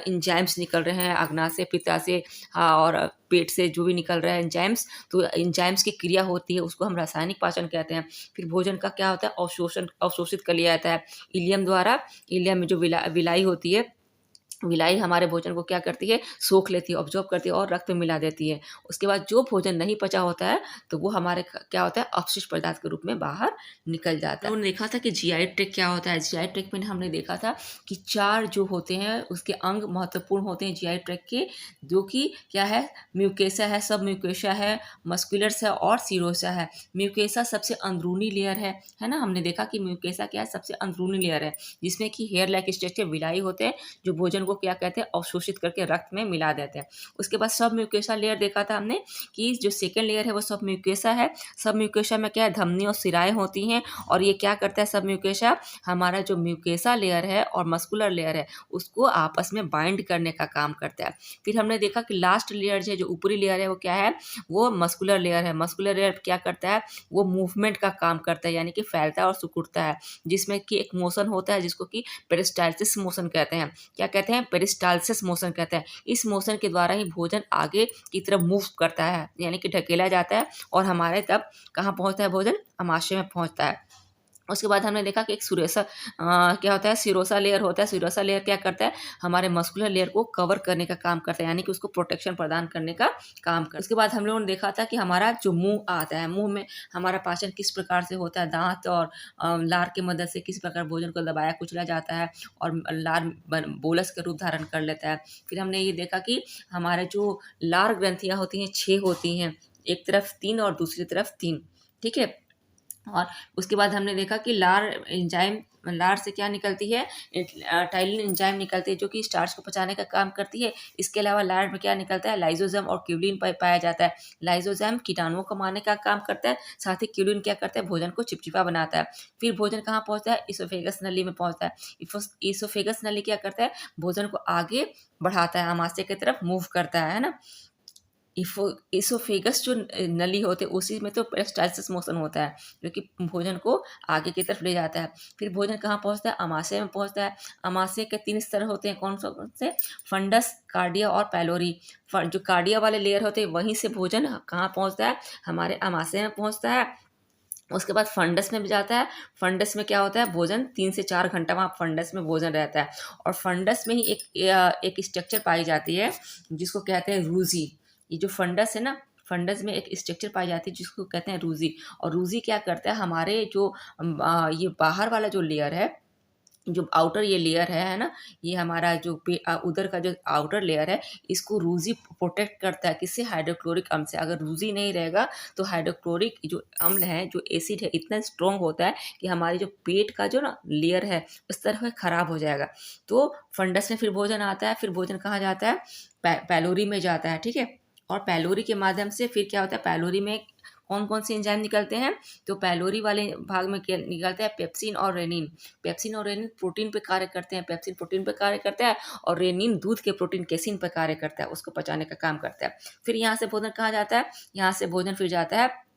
इंजाइम्स निकल रहे हैं, अग्नाशय, पित्ताशय, हाँ, और पेट से जो भी निकल रहा है इंजाइम्स, तो इंजाइम्स की क्रिया होती है, उसको हम रासायनिक पाचन कहते हैं। फिर भोजन का क्या होता है, अवशोषित कर लिया जाता है इलियम द्वारा। इलियम में जो विलाई होती है, विलाई हमारे भोजन को क्या करती है, सोख लेती है, ऑब्जॉर्ब करती है और रक्त में मिला देती है। उसके बाद जो भोजन नहीं पचा होता है तो वो हमारे क्या होता है, अपशिष्ट पदार्थ के रूप में बाहर निकल जाता है। उन्होंने देखा था कि जीआई ट्रैक्ट क्या होता है। जीआई ट्रैक्ट में हमने देखा था कि 4 जो होते हैं उसके अंग महत्वपूर्ण होते हैं जीआई ट्रैक्ट के, जो कि क्या है, म्यूकेसा है, सब म्यूकेसा है, मस्कुलर्स है और सीरोसा है। म्यूकेसा सबसे अंदरूनी लेयर है ना। हमने देखा कि म्यूकेसा क्या है, सबसे अंदरूनी लेयर है, जिसमें कि हेयर लाइक स्ट्रक्चर विलाई होते हैं जो भोजन को क्या कहते हैं, अवशोषित करके रक्त में मिला देते हैं। उसके बाद सब म्यूकेसा लेयर देखा था हमने कि जो सेकेंड लेयर है वो सब म्यूकेसा है। सब म्यूकेसा में क्या है, धमनी और सिराएं होती हैं और ये क्या करता है, सब म्यूकेसा हमारा जो म्यूकेसा लेयर है और मस्कुलर लेयर है उसको आपस में बाइंड करने का काम करता है। फिर हमने देखा कि लास्ट लेयर है, जो ऊपरी लेयर है वो क्या है, वो मस्कुलर लेयर है। मस्कुलर लेयर क्या करता है, वो मूवमेंट का काम करता है, यानी कि फैलता है और सिकुड़ता है, जिसमें कि एक मोशन होता है जिसको कि पेरिस्टाल्सिस मोशन कहते हैं। क्या कहते हैं, पेरिस्टाल्सिस मोशन कहते हैं। इस मोशन के द्वारा ही भोजन आगे की तरफ मूव करता है, यानी कि ढकेला जाता है और हमारे तब कहाँ पहुंचता है, भोजन आमाशय में पहुंचता है। उसके बाद हमने देखा कि एक क्या होता है, सिरोसा लेयर होता है। सिरोसा लेयर क्या करता है, हमारे मस्कुलर लेयर को कवर करने का काम करता है, यानी कि उसको प्रोटेक्शन प्रदान करने का काम करता है। उसके बाद हम लोगों ने देखा था कि हमारा जो मुंह आता है, मुंह में हमारा पाचन किस प्रकार से होता है, दांत और लार की मदद से किस प्रकार भोजन को दबाया कुचला जाता है और लार बोलस का रूप धारण कर लेता है। फिर हमने ये देखा कि हमारे जो लार ग्रंथियाँ होती हैं 6 होती हैं, एक तरफ 3 और दूसरी तरफ 3, ठीक है। और उसके बाद हमने देखा कि लार से क्या निकलती है, टाइलिन एंजाइम निकलती है जो कि स्टार्च को पचाने का काम करती है। इसके अलावा लार में क्या निकलता है, लाइजोजम और क्यूलिन पाया जाता है। लाइजोजम कीटाणुओं को मारने का काम करता है, साथ ही क्यूलिन क्या करता है, भोजन को चिपचिपा बनाता है। फिर भोजन कहाँ पहुंचता है, इसोफेगस नली में पहुंचता है। इसोफेगस नली क्या करता है, भोजन को आगे बढ़ाता है, आमाशय की तरफ मूव करता है ना। इसोफेगस जो नली होते हैं उसी में तो पेरिस्टाल्सिस मोशन होता है, जो कि भोजन को आगे की तरफ ले जाता है। फिर भोजन कहाँ पहुँचता है, आमाशय में पहुँचता है। आमाशय के 3 स्तर होते हैं, कौन से, फंडस, कार्डिया और पैलोरी। जो कार्डिया वाले लेयर होते हैं वहीं से भोजन कहाँ पहुँचता है, हमारे आमाशय में पहुँचता है। उसके बाद फंडस में भी जाता है। फंडस में क्या होता है, भोजन 3 से 4 घंटा वहाँ फंडस में भोजन रहता है। और फंडस में ही एक स्ट्रक्चर पाई जाती है जिसको कहते हैं रूजी। ये जो फंडस है ना, फंडस में एक स्ट्रक्चर पाई जाती है जिसको कहते हैं रूजी। और रूजी क्या करता है, हमारे जो ये बाहर वाला जो लेयर है, जो आउटर ये लेयर है ना, ये हमारा जो उधर का जो आउटर लेयर है, इसको रूजी प्रोटेक्ट करता है। किससे, हाइड्रोक्लोरिक अम्ल से। अगर रूजी नहीं रहेगा तो हाइड्रोक्लोरिक जो अम्ल है, जो एसिड है, इतना स्ट्रॉन्ग होता है कि हमारी जो पेट का जो ना लेयर है उस तरह से खराब हो जाएगा। तो फंडस में फिर भोजन आता है। फिर भोजन कहाँ जाता है, पैलोरी में जाता है, ठीक है। और पैलोरी के माध्यम से फिर क्या होता है, पैलोरी में कौन कौन से एंजाइम निकलते हैं, तो पैलोरी वाले भाग में क्या निकलता है, पेप्सिन और रेनिन। पेप्सिन और रेनिन प्रोटीन पे कार्य करते हैं, पेप्सिन प्रोटीन पे कार्य करता है और रेनिन दूध के प्रोटीन केसिन पे कार्य करता है, उसको पचाने का काम करता है। फिर यहाँ से भोजन कहाँ जाता है, यहाँ से भोजन फिर जाता है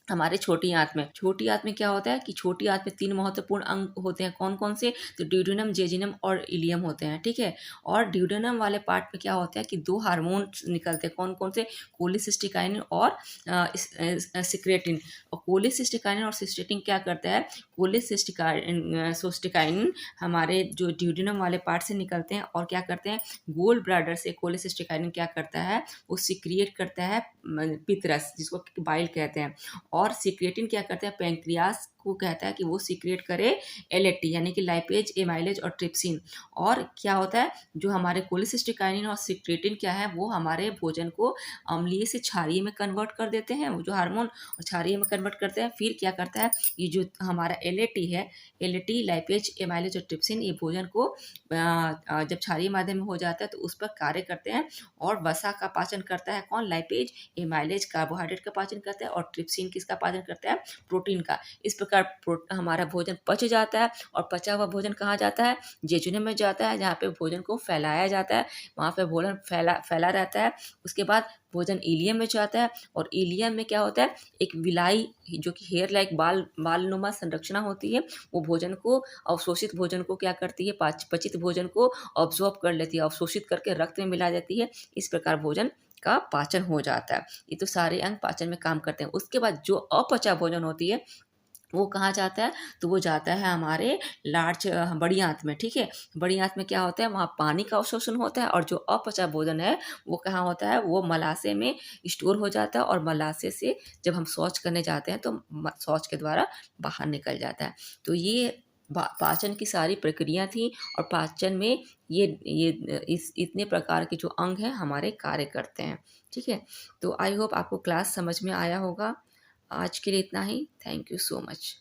हमारे छोटी आंत में। छोटी आंत में क्या होता है कि छोटी आंत में 3 महत्वपूर्ण अंग होते हैं, कौन कौन से, तो ड्यूडेनम, जेजिनम और इलियम होते हैं, ठीक है। और ड्यूडेनम वाले पार्ट में क्या होता है कि 2 हार्मोन निकलते हैं, कौन कौन से, कोलिसिस्टिकाइनिन और सिक्रेटिन। और कोलिसिस्टिकाइनिन और सिस्टेटिन क्या करता है, कोलिसिस्टिकाइनिन हमारे जो ड्यूडेनम वाले पार्ट से निकलते हैं और क्या करते हैं, गोल ब्लैडर से कोलिसिस्टिकाइनिन क्या करता है, वो सिक्रिएट करता है पित्तरस, जिसको बाइल कहते हैं। और सिक्रेटिन क्या करता है, पैंक्रियास को कहता है कि वो सिक्रेट करे एलएटी, यानी कि लाइपेज, एमाइलेज और ट्रिप्सिन। और क्या होता है, जो हमारे कोलिसिस्टिकाइनिन और सिक्रेटिन क्या है, वो हमारे भोजन को अम्लीय से क्षारीय में कन्वर्ट कर देते हैं, वो जो हार्मोन क्षारीय में कन्वर्ट करते हैं। फिर क्या करता है, ये जो हमारा एलएटी है, एलएटी, लाइपेज, एमाइलेज और ट्रिप्सिन, ये भोजन को जब क्षारीय माध्यम में हो जाता है तो उस पर कार्य करते हैं और वसा का पाचन करता है, कौन, लाइपेज। एमाइलेज कार्बोहाइड्रेट का पाचन करता है और ट्रिप्सिन किसका पाचन करता है, प्रोटीन का। इस प्रकार हमारा भोजन पच जाता है और पचा हुआ भोजन कहाँ जाता है, जेजुनम में जाता है, जहाँ पे भोजन को फैलाया जाता है, वहाँ पे भोजन फैला रहता है। उसके बाद भोजन इलियम में जाता है और इलियम में क्या होता है, एक विलाई जो कि हेयर लाइक बालनुमा संरचना होती है, वो भोजन को, अवशोषित भोजन को क्या करती है, पचित भोजन को ऑब्जॉर्ब कर लेती है, अवशोषित करके रक्त में मिला देती है। इस प्रकार भोजन का पाचन हो जाता है। ये तो सारे अंग पाचन में काम करते हैं। उसके बाद जो अपचा भोजन होती है, वो कहाँ जाता है? तो वो जाता है हमारे बड़ी आँत में, ठीक है? बड़ी आँत में क्या होता है? वहाँ पानी का अवशोषण होता है और जो अपचा भोजन है, वो कहाँ होता है? वो मलाशय में स्टोर हो जाता है और मलाशय से जब हम शौच करने जाते हैं तो शौच के द्वारा बाहर निकल जाता है। तो ये पाचन की सारी प्रक्रिया थी और पाचन में ये इस इतने प्रकार के जो अंग हैं हमारे कार्य करते हैं, ठीक है? तो आई होप आपको क्लास समझ में आया होगा। आज के लिए इतना ही। Thank you so much.